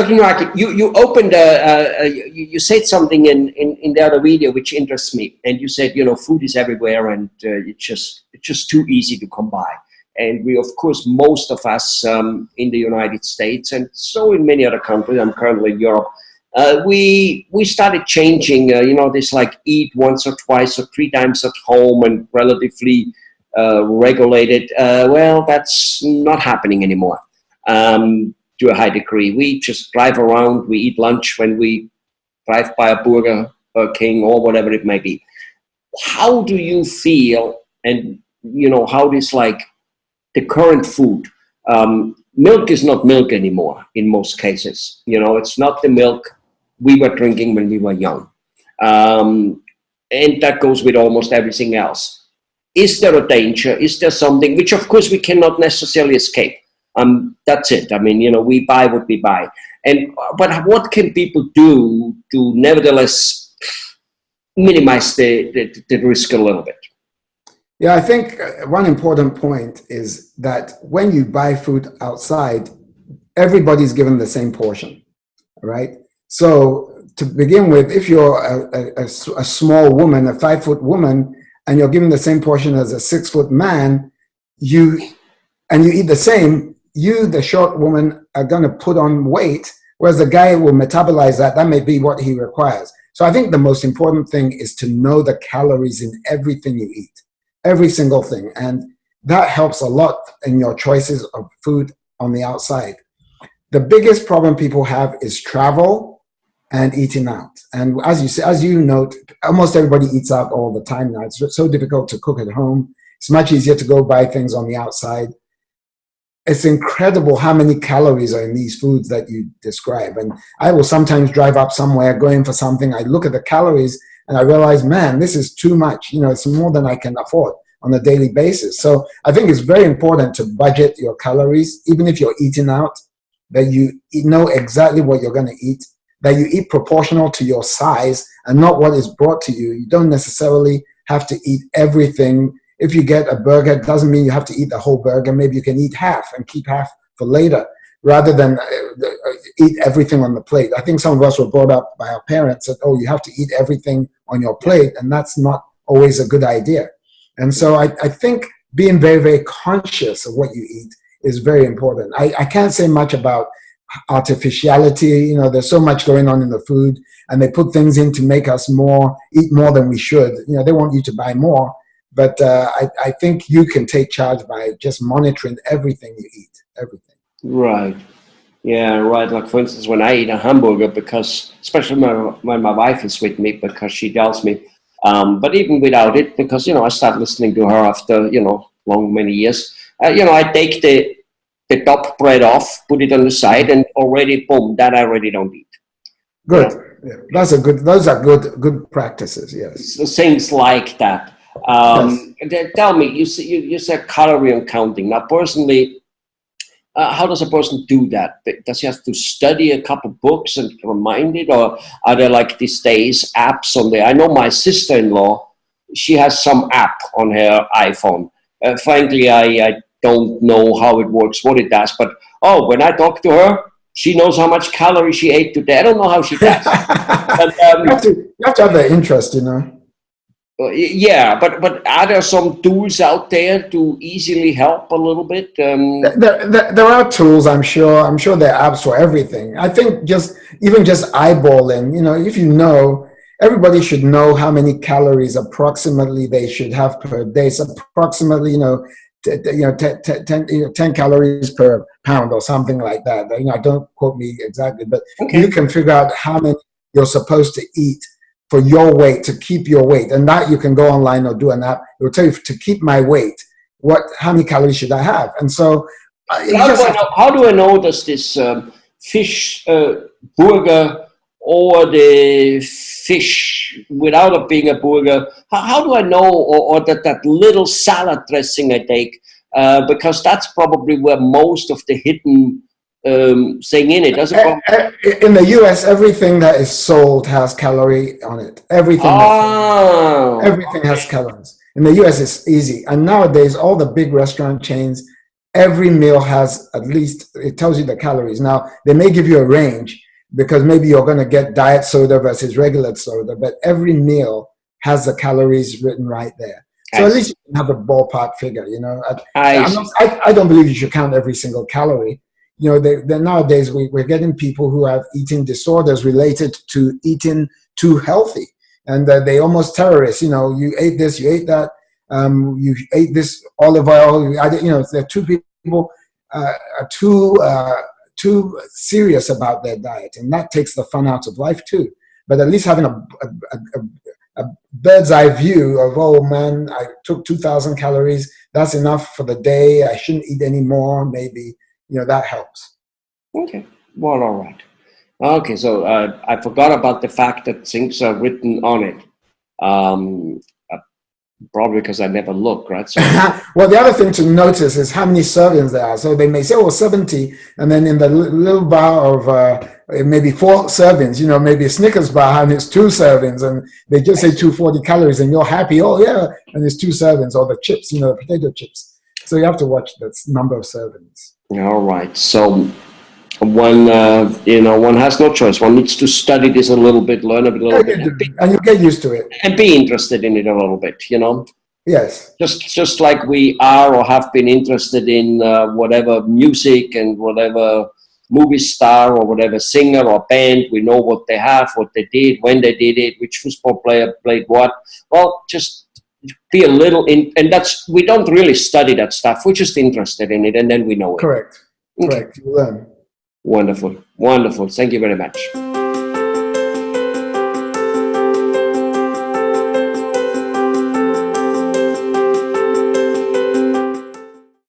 Dr. Nuako, you opened, you said something in the other video which interests me, and you said, food is everywhere, and it's just too easy to come by. And we, of course, most of us in the United States, and so in many other countries, I'm currently in Europe, we started changing, this like eat once or twice or 3 times at home and relatively regulated. Well, that's not happening anymore. To a high degree. We just drive around, we eat lunch when we drive by a Burger King or whatever it may be. How do you feel, and how this like the current food, milk is not milk anymore in most cases. It's not the milk we were drinking when we were young. And that goes with almost everything else. Is there a danger? Is there something which of course we cannot necessarily escape? That's it. I mean, we buy what we buy. But what can people do to nevertheless minimize the risk a little bit? Yeah, I think one important point is that when you buy food outside, everybody's given the same portion, right? So to begin with, if you're a small woman, a 5-foot woman, and you're given the same portion as a 6-foot man, you eat the same, you, the short woman, are going to put on weight, whereas the guy will metabolize that. That may be what he requires. So I think the most important thing is to know the calories in everything you eat, every single thing. And that helps a lot in your choices of food on the outside. The biggest problem people have is travel and eating out. And as you note, almost everybody eats out all the time now. It's so difficult to cook at home. It's much easier to go buy things on the outside. It's incredible how many calories are in these foods that you describe. And I will sometimes drive up somewhere, going for something. I look at the calories and I realize, man, this is too much. It's more than I can afford on a daily basis. So I think it's very important to budget your calories, even if you're eating out, that you know exactly what you're going to eat, that you eat proportional to your size and not what is brought to you. You don't necessarily have to eat everything. If you get a burger, it doesn't mean you have to eat the whole burger. Maybe you can eat half and keep half for later, rather than eat everything on the plate. I think some of us were brought up by our parents that, you have to eat everything on your plate, and that's not always a good idea. And so I think being very, very conscious of what you eat is very important. I can't say much about artificiality. There's so much going on in the food, and they put things in to make us eat more than we should. They want you to buy more. But I think you can take charge by just monitoring everything you eat, everything. Right. Yeah, right. Like, for instance, when I eat a hamburger, because, especially when my wife is with me, because she tells me, but even without it, because, I start listening to her after, many years, I take the top bread off, put it on the side, and already, boom, that I already don't eat. Good. Yeah. Those are good practices, yes. So things like that. Yes. Tell me, you said calorie and counting. Now, personally, how does a person do that? Does he have to study a couple books and remind it, or are there like these days apps on there? I know my sister-in-law, she has some app on her iPhone. Frankly, I don't know how it works, what it does, but when I talk to her, she knows how much calories she ate today. I don't know how she does. But, you have to have the interest, Yeah, but are there some tools out there to easily help a little bit? There are tools, I'm sure. I'm sure there are apps for everything. I think just eyeballing, if everybody should know how many calories approximately they should have per day. So approximately, 10 calories per pound or something like that. Don't quote me exactly, but you can figure out how many you're supposed to eat for your weight, to keep your weight. And that you can go online or do an app. It will tell you, to keep my weight, how many calories should I have? And so how do I know does this fish burger or the fish without it being a burger, how do I know, or that little salad dressing I take, because that's probably where most of the hidden thing in it. In the US, everything that is sold has calorie on it. Everything has calories. In the US, it's easy. And nowadays, all the big restaurant chains, every meal has at least, it tells you the calories. Now, they may give you a range because maybe you're going to get diet soda versus regular soda, but every meal has the calories written right there. So at least you can have a ballpark figure, you know. I don't believe you should count every single calorie. You know, nowadays we're getting people who have eating disorders related to eating too healthy. And they almost terrorists, you know, you ate this, you ate that, you ate this olive oil. You know, there are two people are too serious about their diet, and that takes the fun out of life too. But at least having a bird's eye view of, oh man, I took 2,000 calories, that's enough for the day, I shouldn't eat any more, maybe, you know, that helps. Okay, well, all right. Okay, so I forgot about the fact that things are written on it. Probably because I never look, right? So well, the other thing to notice is how many servings there are. So they may say, oh, 70, and then in the little bar of maybe 4 servings, you know, maybe a Snickers bar, and it's 2 servings, and they just say 240 calories, and you're happy, oh yeah, and it's 2 servings, or the chips, you know, the potato chips. So you have to watch the number of servings. All right, so one, you know, one has no choice. One needs to study this a little bit, learn a little bit, and you get used to it, and be interested in it a little bit. You know. Yes. Just like we are or have been interested in whatever music and whatever movie star or whatever singer or band, we know what they have, what they did, when they did it, which football player played what. Well, just be a little in, and that's, we don't really study that stuff. We're just interested in it, and then we know it. Correct. Okay. Correct. You learn. Wonderful. Wonderful. Thank you very much.